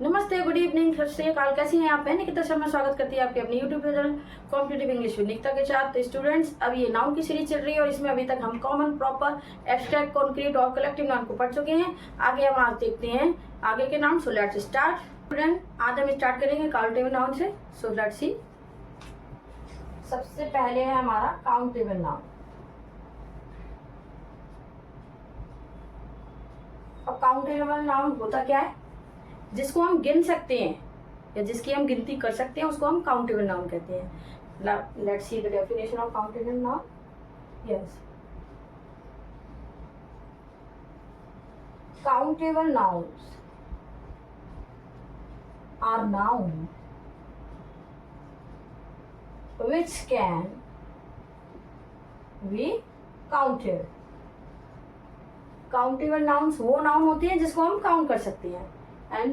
नमस्ते, good evening, सत श्री अकाल। कैसी हैं आप? मैं निकिता शर्मा स्वागत करती है आपके अपने YouTube channel competitive English with Nikita के साथ। तो स्टूडेंट्स, अब ये नाउन की सीरीज चल रही है और इसमें अभी तक हम कॉमन, प्रॉपर, एब्स्ट्रैक्ट, कॉन्क्रीट और कलेक्टिव नाउन को पढ़ चुके हैं। आगे हम आज देखते हैं आगे के noun. So let's start. Student, आज हम स्टार्ट करेंगे काउंटेबल नाउन से। So let's see. सबसे पहले है हमारा काउंटेबल नाउन। अब काउंटेबल नाउन होता क्या है? जिसको हम गिन सकते हैं या जिसकी हम गिनती कर सकते हैं उसको हम काउंटेबल नाउन कहते हैं। Let's see the definition of countable noun. Yes, countable nouns are noun which can be counted. Countable nouns वो नाउन होते हैं जिसको हम काउंट कर सकते हैं, and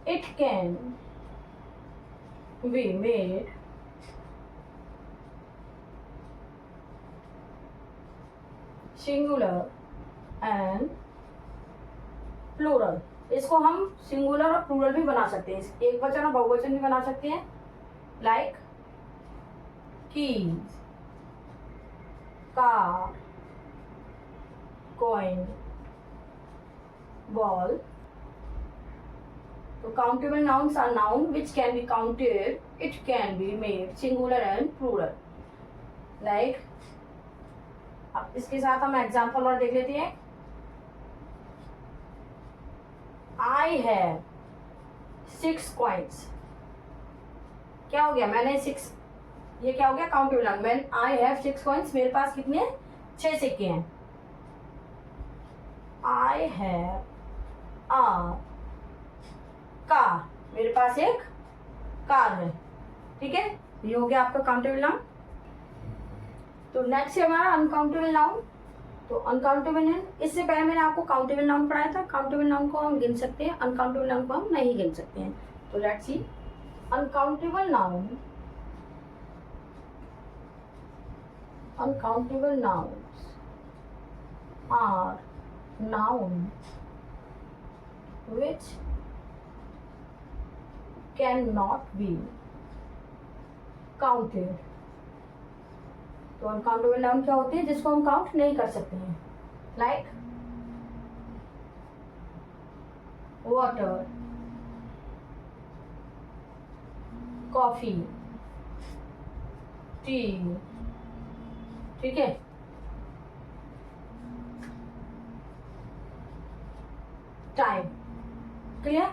it can be made singular and plural. इसको हम सिंगुलर और प्लूरल भी बना सकते हैं, एक वचन और बहुवचन भी बना सकते हैं। Like keys, car, coin, ball. तो countable nouns are noun which can be counted, it can be made singular and plural. Like, अब इसके साथ हम एग्जाम्पल और देख लेते हैं। I have 6 coins. क्या हो गया? मैंने 6, ये क्या हो गया? Countable noun. When I have 6 coins, मेरे पास कितने 6 सिक्के हैं। I have a car, मेरे पास एक कार है। ठीक है, ये हो गया आपका काउंटेबल नाउन। तो नेक्स्ट है हमारा अनकाउंटेबल नाउन। तो अनकाउंटेबल नाउन, इससे पहले मैंने आपको काउंटेबल नाउन पढ़ाया था। काउंटेबल नाउन को हम गिन सकते हैं, अनकाउंटेबल नाउन को हम नहीं गिन सकते हैं। तो let's see. Uncountable noun, uncountable nouns are noun which cannot be counted. तो अनकाउंटेबल नाउन क्या होते हैं? जिसको हम काउंट नहीं कर सकते हैं। Like water, coffee, T. ठीक है, time. Clear?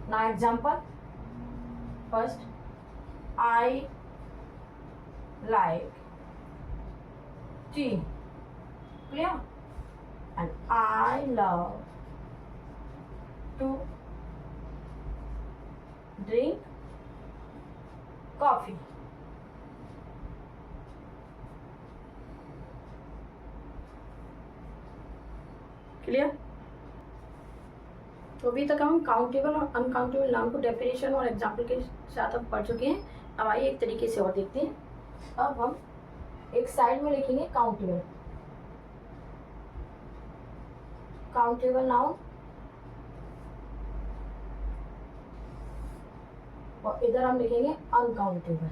Now example. First, I like tea. Clear? And I love to drink coffee. Clear? तो अभी तक हम काउंटेबल और अनकाउंटेबल नाउन को डेफिनेशन और एग्जाम्पल के साथ हम पढ़ चुके हैं। अब आइए एक तरीके से और देखते हैं। अब हम एक साइड में लिखेंगे काउंटेबल, काउंटेबल नाउन, और इधर हम लिखेंगे अनकाउंटेबल।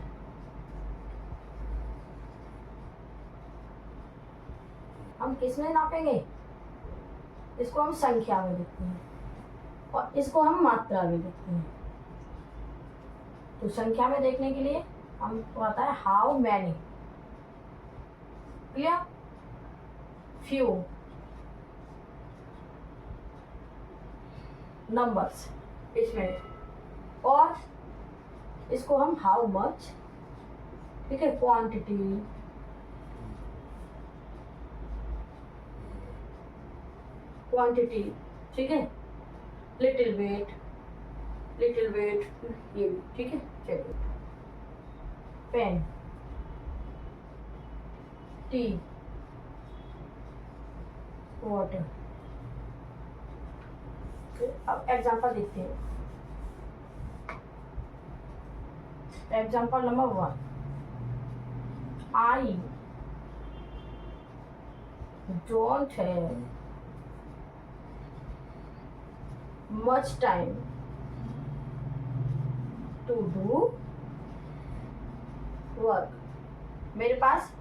हम किस में नापेंगे? इसको हम संख्या में लिखते हैं और इसको हम मात्रा में लिखते हैं। तो संख्या में देखने के लिए हमको आता है how many. Clear? Few numbers इसमें, और इसको हम हाउ मच। ठीक है, क्वांटिटी, क्वांटिटी। ठीक है, लिटिल वेट, लिटिल वेट, ये भी। ठीक है, चलिए। Pen, tea, water. अब एग्जांपल देखते हैं। Example number 1, I don't have much time to do work. मेरे पास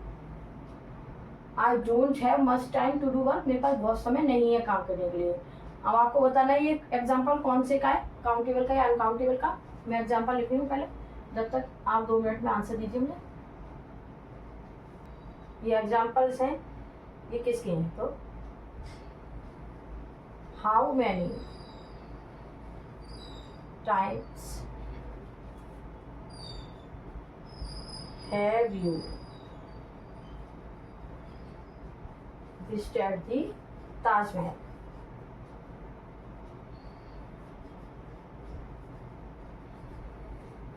I don't have much time to do work, मेरे पास बहुत समय नहीं है काम करने के लिए। अब आपको बताना है ये एग्जाम्पल कौन से का है, काउंटेबल का या अनकाउंटेबल का। मैं एग्जाम्पल लिख रही हूँ पहले, जब तक आप 2 मिनट में आंसर दीजिए मुझे। ये एग्जाम्पल्स हैं, ये किसके हैं? तो how many times have you visited the Taj Mahal.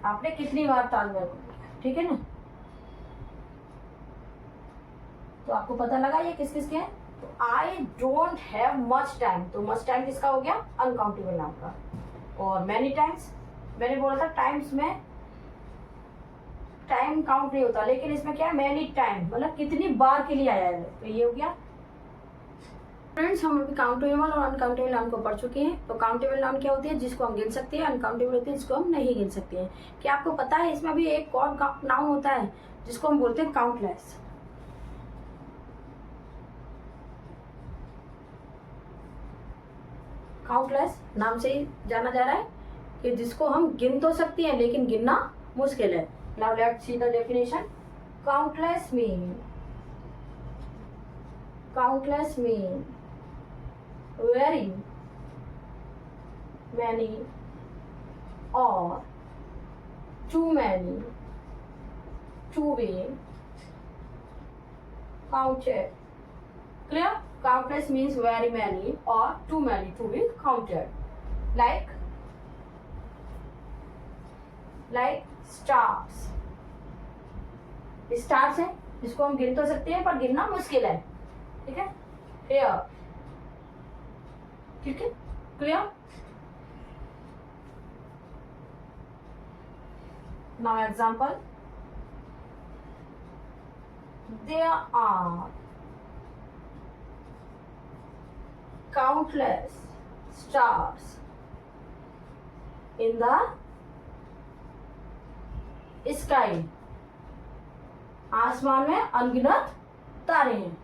आपने कितनी बार ताजमहल को देखा, ठीक है ना? तो आपको पता लगा ये किस किस के हैं। तो आई डोंट हैव मच टाइम, तो मच टाइम किसका हो गया? अनकाउंटेबल नाम का। और मैनी टाइम्स, मैंने बोला था टाइम्स में टाइम काउंट नहीं होता, लेकिन इसमें क्या है? मैनी टाइम, मतलब कितनी बार के लिए आया है, तो ये हो गया। फ्रेंड्स, हम अभी काउंटेबल और अनकाउंटेबल नाम को पढ़ चुके हैं। तो काउंटेबल नाम क्या होती है? जिसको हम गिन सकते हैं। अनकाउंटेबल होती है जिसको हम नहीं गिन सकते हैं। क्या आपको पता है इसमें भी एक और नाउन होता है जिसको हम बोलते हैं काउंटलेस। काउंटलेस नाम से ही जाना जा रहा है कि जिसको हम गिन तो सकते हैं लेकिन गिनना मुश्किल है। Now let's see the definition. Countless mean very many or too many to be counted. Clear? Countless means very many or too many to be counted. Like stars. Stars है जिसको हम गिन तो सकते हैं पर गिनना मुश्किल है, ठीक है? Here, ठीक है? Clear? Now example, there are countless stars in the sky. आसमान में अनगिनत तारे हैं,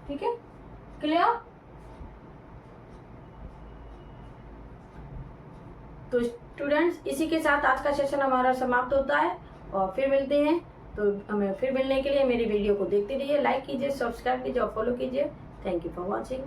ठीक है? क्लियर? तो स्टूडेंट्स, इसी के साथ आज का सेशन हमारा समाप्त होता है और फिर मिलते हैं। तो हमें फिर मिलने के लिए मेरी वीडियो को देखते रहिए, लाइक कीजिए, सब्सक्राइब कीजिए और फॉलो कीजिए। Thank you for watching.